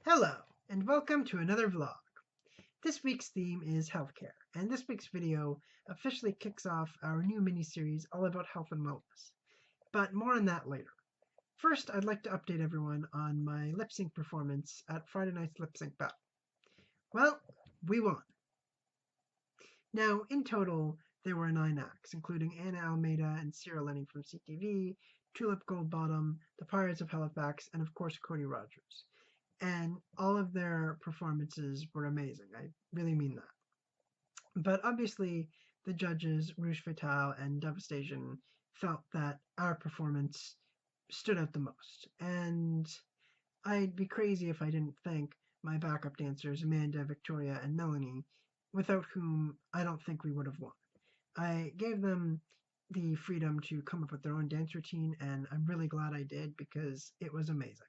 Hello, and welcome to another vlog. This week's theme is healthcare, and this week's video officially kicks off our new mini-series all about health and wellness. But more on that later. First, I'd like to update everyone on my lip sync performance at Friday night's lip sync battle. Well, we won. Now, in total, there were 9 acts, including Anna Almeida and Ciara Lenny from CTV, Tulip Goldbottom, the Pirates of Halifax, and of course Cody Rogers. And all of their performances were amazing. I really mean that. But obviously, the judges, Rouge Fatale and Devastation, felt that our performance stood out the most. And I'd be crazy if I didn't thank my backup dancers, Amanda, Victoria, and Melanie, without whom I don't think we would have won. I gave them the freedom to come up with their own dance routine, and I'm really glad I did because it was amazing.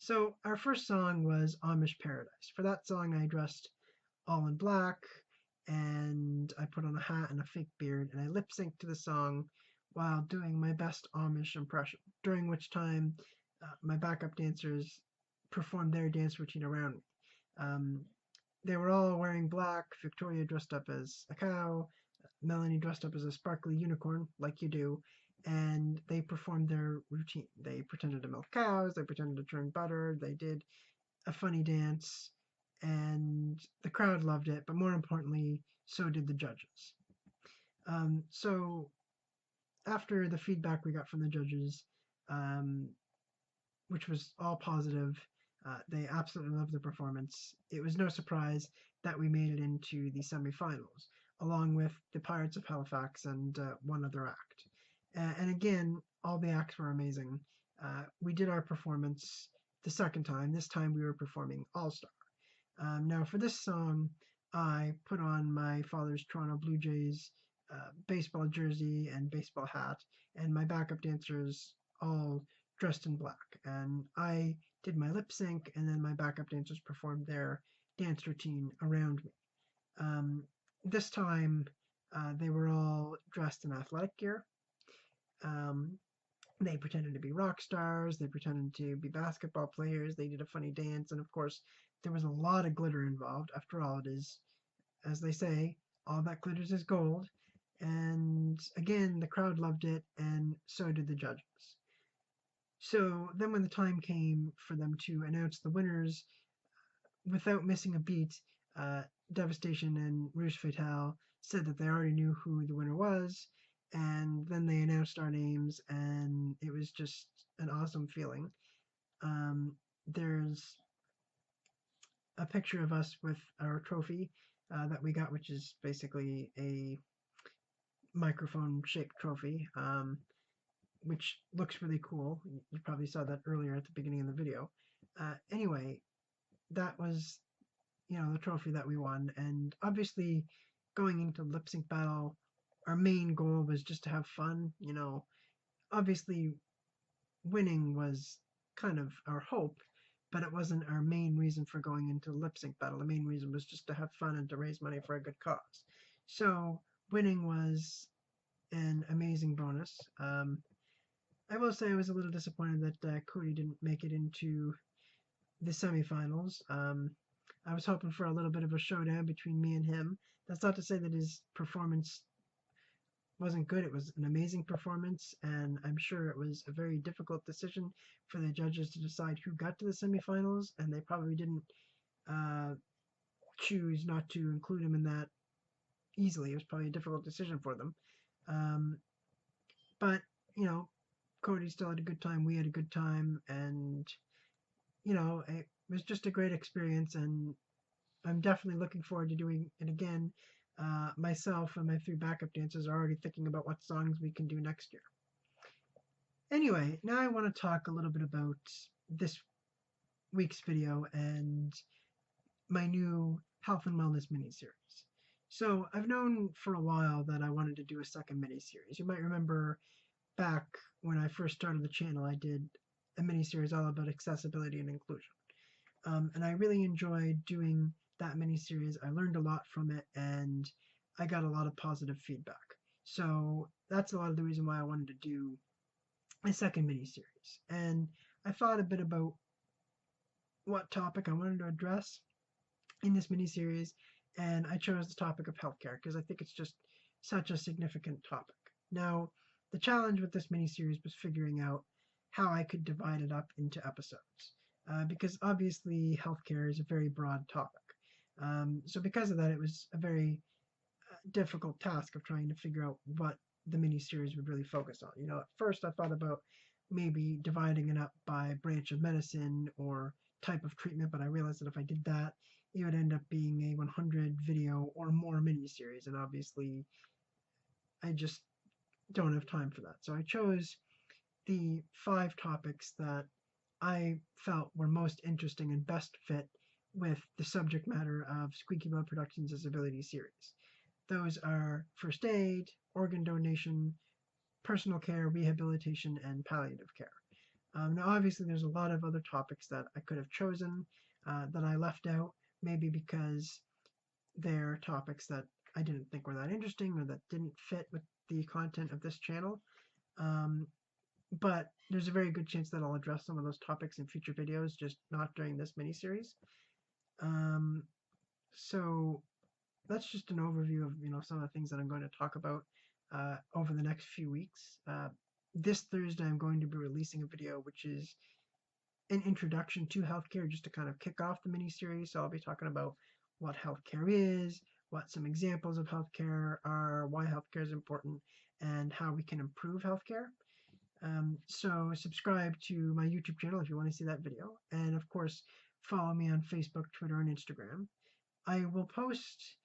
So, our first song was Amish Paradise. For that song, I dressed all in black and I put on a hat and a fake beard and I lip synced to the song while doing my best Amish impression, during which time my backup dancers performed their dance routine around me. Um, they were all wearing black. Victoria dressed up as a cow, Melanie dressed up as a sparkly unicorn, like you do, and they performed their routine. They pretended to milk cows, they pretended to churn butter, they did a funny dance, and the crowd loved it, but more importantly, so did the judges. So after the feedback we got from the judges, um, which was all positive, they absolutely loved the performance. It was no surprise that we made it into the semifinals, along with the Pirates of Halifax and one other act. And again, all the acts were amazing. We did our performance the second time. This time we were performing All Star. Now, for this song, I put on my father's Toronto Blue Jays baseball jersey and baseball hat, and my backup dancers all dressed in black. And I did my lip sync, and then my backup dancers performed their dance routine around me. Um, this time, they were all dressed in athletic gear. Um, they pretended to be rock stars, they pretended to be basketball players, they did a funny dance, and of course, there was a lot of glitter involved. After all, it is, as they say, all that glitters is gold. And again, the crowd loved it, and so did the judges. So then, when the time came for them to announce the winners, without missing a beat, uh, Devastation and Rouge Fatale said that they already knew who the winner was, and then they announced our names, and it was just an awesome feeling. There's a picture of us with our trophy that we got, which is basically a microphone shaped trophy, which looks really cool. You probably saw that earlier at the beginning of the video. Anyway, that was the trophy that we won. And obviously, going into lip sync battle, our main goal was just to have fun. Obviously, winning was kind of our hope, but it wasn't our main reason for going into lip sync battle. The main reason was just to have fun and to raise money for a good cause. So winning was an amazing bonus. I will say I was a little disappointed that Cody didn't make it into the semifinals. I was hoping for a little bit of a showdown between me and him. That's not to say that his performance wasn't good. It was an amazing performance, and I'm sure it was a very difficult decision for the judges to decide who got to the semifinals, and they probably didn't uh, choose not to include him in that easily. It was probably a difficult decision for them. Um, but, Cody still had a good time. We had a good time, and, it was just a great experience, and I'm definitely looking forward to doing it again. Myself and my 3 backup dancers are already thinking about what songs we can do next year. Anyway, now I want to talk a little bit about this week's video and my new health and wellness mini-series. So I've known for a while that I wanted to do a second mini-series. You might remember back when I first started the channel, I did a mini-series all about accessibility and inclusion. And I really enjoyed doing that mini-series. I learned a lot from it, and I got a lot of positive feedback. So that's a lot of the reason why I wanted to do a second mini-series. And I thought a bit about what topic I wanted to address in this miniseries, and I chose the topic of healthcare because I think it's just such a significant topic. Now, the challenge with this miniseries was figuring out how I could divide it up into episodes, because obviously healthcare is a very broad topic. So because of that, it was a very difficult task of trying to figure out what the miniseries would really focus on. At first I thought about maybe dividing it up by branch of medicine or type of treatment, but I realized that if I did that, it would end up being a 100 video or more miniseries, and obviously I just don't have time for that. So I chose the 5 topics that I felt were most interesting and best fit with the subject matter of Squeaky Bum Productions' Disability series. Those are first aid, organ donation, personal care, rehabilitation, and palliative care. Now, obviously, there's a lot of other topics that I could have chosen that I left out, maybe because they're topics that I didn't think were that interesting or that didn't fit with the content of this channel. Um, but there's a very good chance that I'll address some of those topics in future videos, just not during this miniseries. Um, so that's just an overview of some of the things that I'm going to talk about over the next few weeks. This Thursday, I'm going to be releasing a video which is an introduction to healthcare, just to kind of kick off the mini series. So I'll be talking about what healthcare is, what some examples of healthcare are, why healthcare is important, and how we can improve healthcare. So subscribe to my YouTube channel if you want to see that video, and of course follow me on Facebook, Twitter, and Instagram. I will post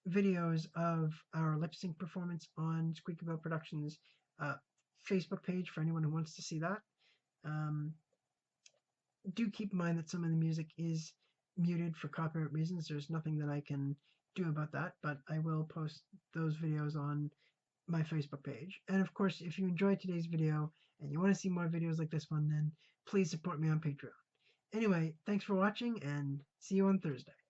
videos of our lip sync performance on Squeaky Bell Productions uh, Facebook page for anyone who wants to see that. Um, do keep in mind that some of the music is muted for copyright reasons. There's nothing that I can do about that, but I will post those videos on my Facebook page. And of course, if you enjoyed today's video and you want to see more videos like this one, then please support me on Patreon. Anyway, thanks for watching and see you on Thursday.